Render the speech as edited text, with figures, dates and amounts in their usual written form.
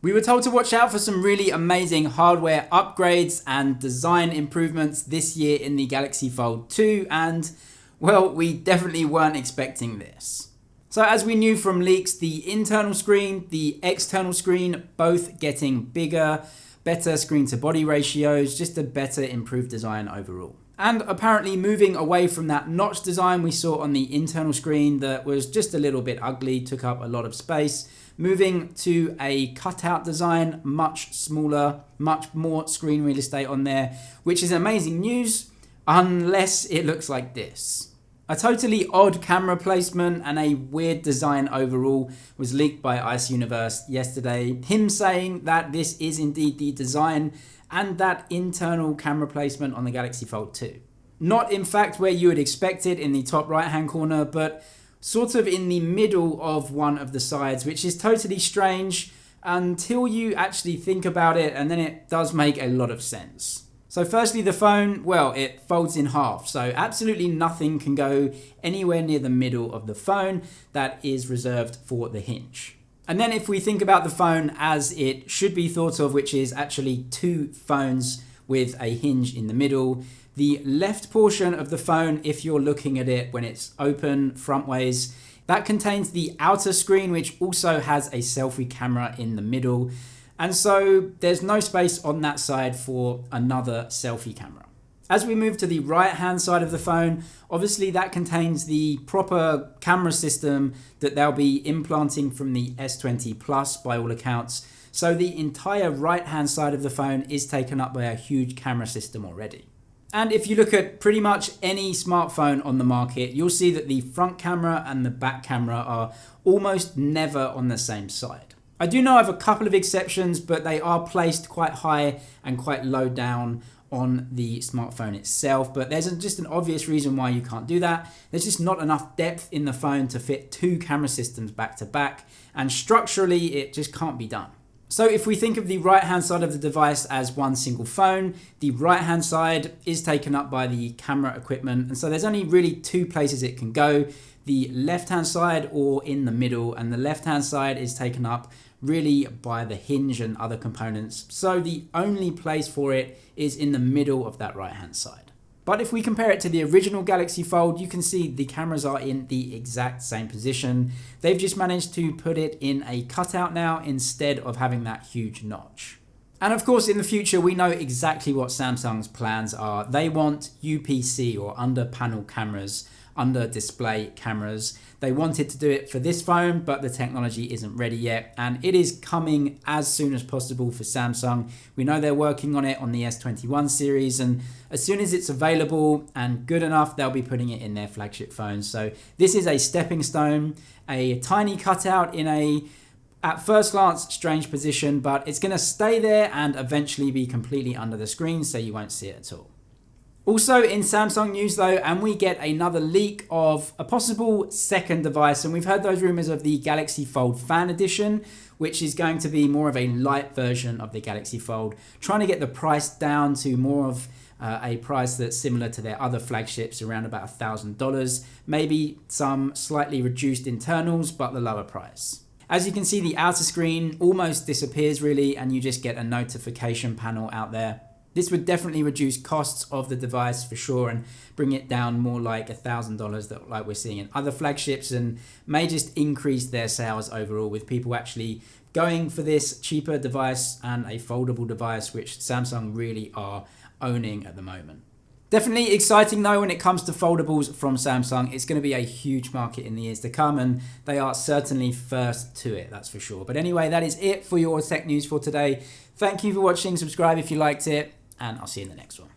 We were told to watch out for some really amazing hardware upgrades and design improvements this year in the Galaxy Fold 2, and well, we definitely weren't expecting this. So as we knew from leaks, the internal screen, the external screen, both getting bigger, better screen to body ratios, just a better improved design overall. And apparently moving away from that notch design we saw on the internal screen that was just a little bit ugly, took up a lot of space, moving to a cutout design, much smaller, much more screen real estate on there, which is amazing news, unless it looks like this. A totally odd camera placement and a weird design overall was leaked by Iceuniverse yesterday. Him saying that this is indeed the design and that internal camera placement on the Galaxy Fold 2. Not in fact where you would expect it in the top right hand corner, but sort of in the middle of one of the sides, which is totally strange until you actually think about it, and then it does make a lot of sense. So firstly, the phone, well, it folds in half, so absolutely nothing can go anywhere near the middle of the phone. That is reserved for the hinge. And then if we think about the phone as it should be thought of, which is actually two phones with a hinge in the middle, the left portion of the phone, if you're looking at it when it's open frontways, that contains the outer screen, which also has a selfie camera in the middle. And so there's no space on that side for another selfie camera. As we move to the right hand side of the phone, obviously that contains the proper camera system that they'll be implanting from the S20 Plus by all accounts. So the entire right hand side of the phone is taken up by a huge camera system already. And if you look at pretty much any smartphone on the market, you'll see that the front camera and the back camera are almost never on the same side. I do know of a couple of exceptions, but they are placed quite high and quite low down on the smartphone itself, but there's just an obvious reason why you can't do that. There's just not enough depth in the phone to fit two camera systems back to back, and structurally it just can't be done. So if we think of the right hand side of the device as one single phone, the right hand side is taken up by the camera equipment, and so there's only really two places it can go, the left hand side or in the middle, and the left hand side is taken up really by the hinge and other components, so the only place for it is in the middle of that right hand side. But if we compare it to the original Galaxy Fold, you can see the cameras are in the exact same position. They've just managed to put it in a cutout now instead of having that huge notch. And of course, in the future, we know exactly what Samsung's plans are. They want UPC, or under panel cameras, under display cameras. They wanted to do it for this phone, but the technology isn't ready yet, and it is coming as soon as possible for Samsung. We know they're working on it on the S21 series, and as soon as it's available and good enough, they'll be putting it in their flagship phones. So this is a stepping stone, a tiny cutout in a, at first glance, strange position, but it's going to stay there and eventually be completely under the screen, so you won't see it at all. Also in Samsung news though, and we get another leak of a possible second device, and we've heard those rumors of the Galaxy Fold Fan Edition, which is going to be more of a light version of the Galaxy Fold, trying to get the price down to more of a price that's similar to their other flagships, around about $1,000, maybe some slightly reduced internals, but the lower price. As you can see, the outer screen almost disappears really, and you just get a notification panel out there. This would definitely reduce costs of the device for sure and bring it down more like $1,000 like we're seeing in other flagships, and may just increase their sales overall with people actually going for this cheaper device and a foldable device, which Samsung really are owning at the moment. Definitely exciting though when it comes to foldables from Samsung. It's going to be a huge market in the years to come, and they are certainly first to it, that's for sure. But anyway, that is it for your tech news for today. Thank you for watching. Subscribe if you liked it, and I'll see you in the next one.